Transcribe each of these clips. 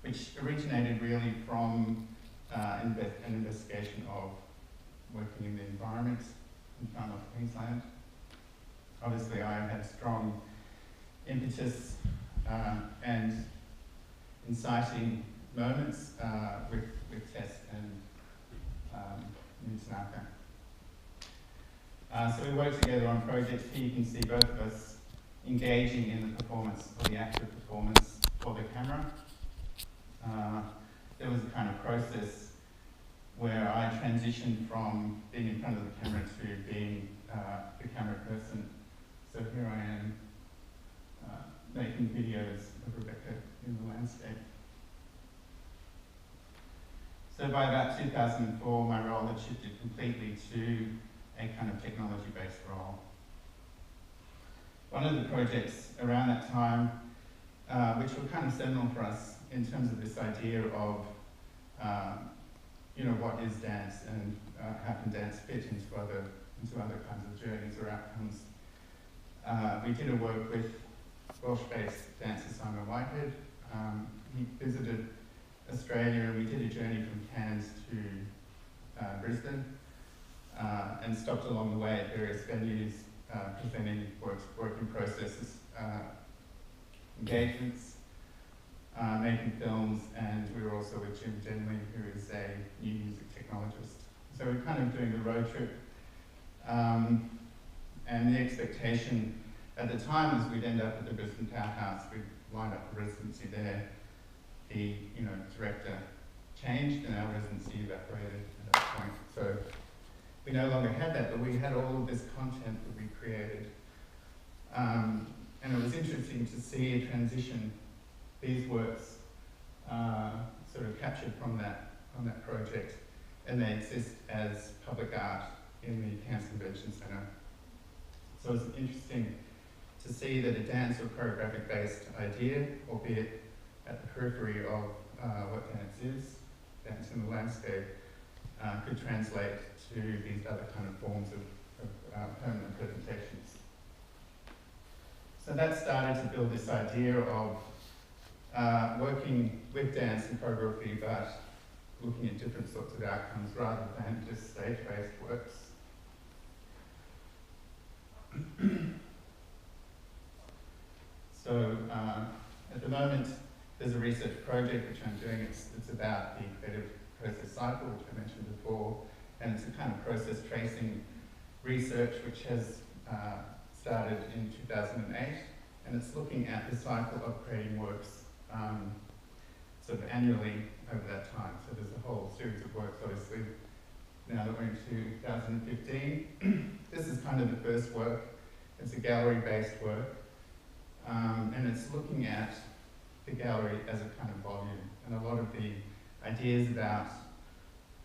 which originated really from an investigation of working in the environment in Far North Queensland. Obviously, I had strong impetus and inciting moments with Tess and Tanaka. So we worked together on projects. Here you can see both of us engaging in the performance, or the active performance, for the camera. There was a kind of process where I transitioned from being in front of the camera to being the camera person. So here I am making videos of Rebecca in the landscape. So by about 2004, my role had shifted completely to a kind of technology-based role. One of the projects around that time, which were kind of seminal for us in terms of this idea of, what is dance and how can dance fit into other kinds of journeys or outcomes. We did a work with Welsh-based dancer Simon Whitehead. He visited Australia, and we did a journey from Cairns to Brisbane, and stopped along the way at various venues, presenting working processes, engagements, making films, and we were also with Jim Denley, who is a new music technologist. So we're kind of doing the road trip, and the expectation at the time was we'd end up at the Brisbane Powerhouse. We'd lined up a residency there. The director changed, and our residency evaporated at that point. So we no longer had that, but we had all of this content that we created. And it was interesting to see a transition, these works sort of captured from that project, and they exist as public art in the Cairns Convention Centre. So it's interesting to see that a dance or choreographic based idea, albeit at the periphery of what dance is, dance in the landscape, could translate to these other kind of forms of permanent presentations. So that started to build this idea of working with dance and choreography, but looking at different sorts of outcomes rather than just stage-based works. So at the moment, there's a research project which I'm doing. It's about the creative process cycle, which I mentioned before, and it's a kind of process tracing research which has started in 2008, and it's looking at the cycle of creating works sort of annually over that time. So there's a whole series of works, obviously, now that we're into 2015. This is kind of the first work. It's a gallery-based work, and it's looking at the gallery as a kind of volume. And a lot of the ideas about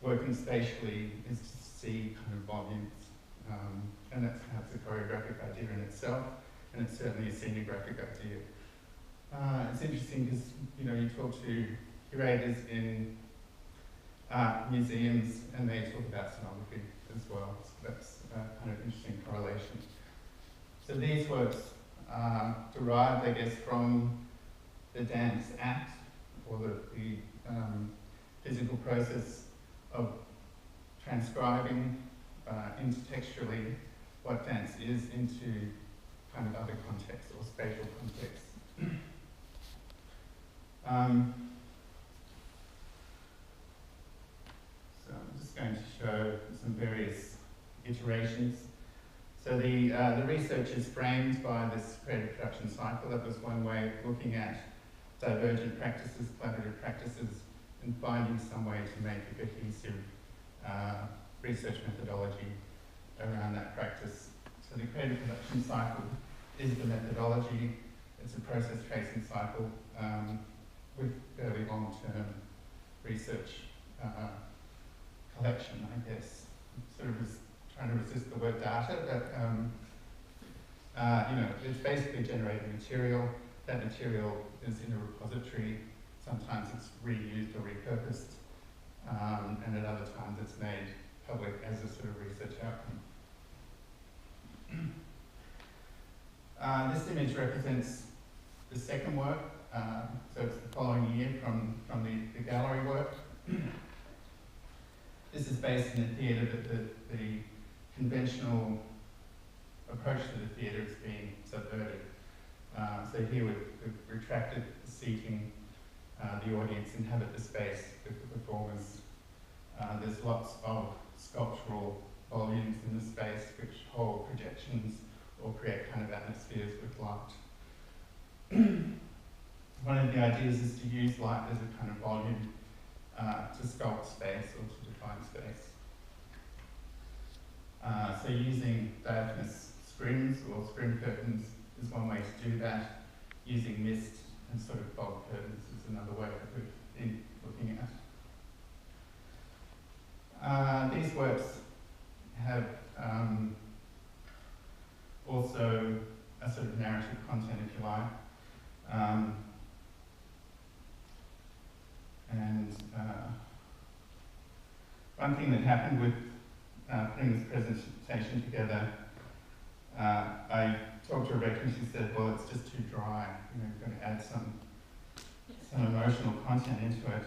working spatially is to see kind of volumes. And that's perhaps a choreographic idea in itself, and it's certainly a scenographic idea. It's interesting because you talk to curators in museums, and they talk about scenography as well. So that's kind of interesting correlation. So these works are derived, I guess, from the dance act, or the physical process of transcribing intertextually what dance is into kind of other contexts or spatial contexts. So I'm just going to show some various iterations. So the research is framed by this creative production cycle. That was one way of looking at divergent practices, collaborative practices, and finding some way to make a cohesive research methodology around that practice. So the creative production cycle is the methodology. It's a process tracing cycle with fairly long-term research collection, I guess. Sort of trying to resist the word data, but it's basically generating material. That material is in a repository. Sometimes it's reused or repurposed, and at other times it's made public as a sort of research outcome. This image represents the second work So it's the following year from the gallery work. This is based in a theatre that the conventional approach to the theatre is being subverted. So here we've retracted the seating, the audience inhabit the space with the performers. There's lots of sculptural volumes in the space which hold projections or create kind of atmospheres with light. One of the ideas is to use light as a kind of volume to sculpt space or to define space. So using diaphanous screens or screen curtains is one way to do that. Using mist and sort of fog curtains is another way that we've been looking at. These works have also a sort of narrative content, if you like. One thing that happened with putting this presentation together, I talked to Rebecca and she said, well, it's just too dry. We're going to add some emotional content into it.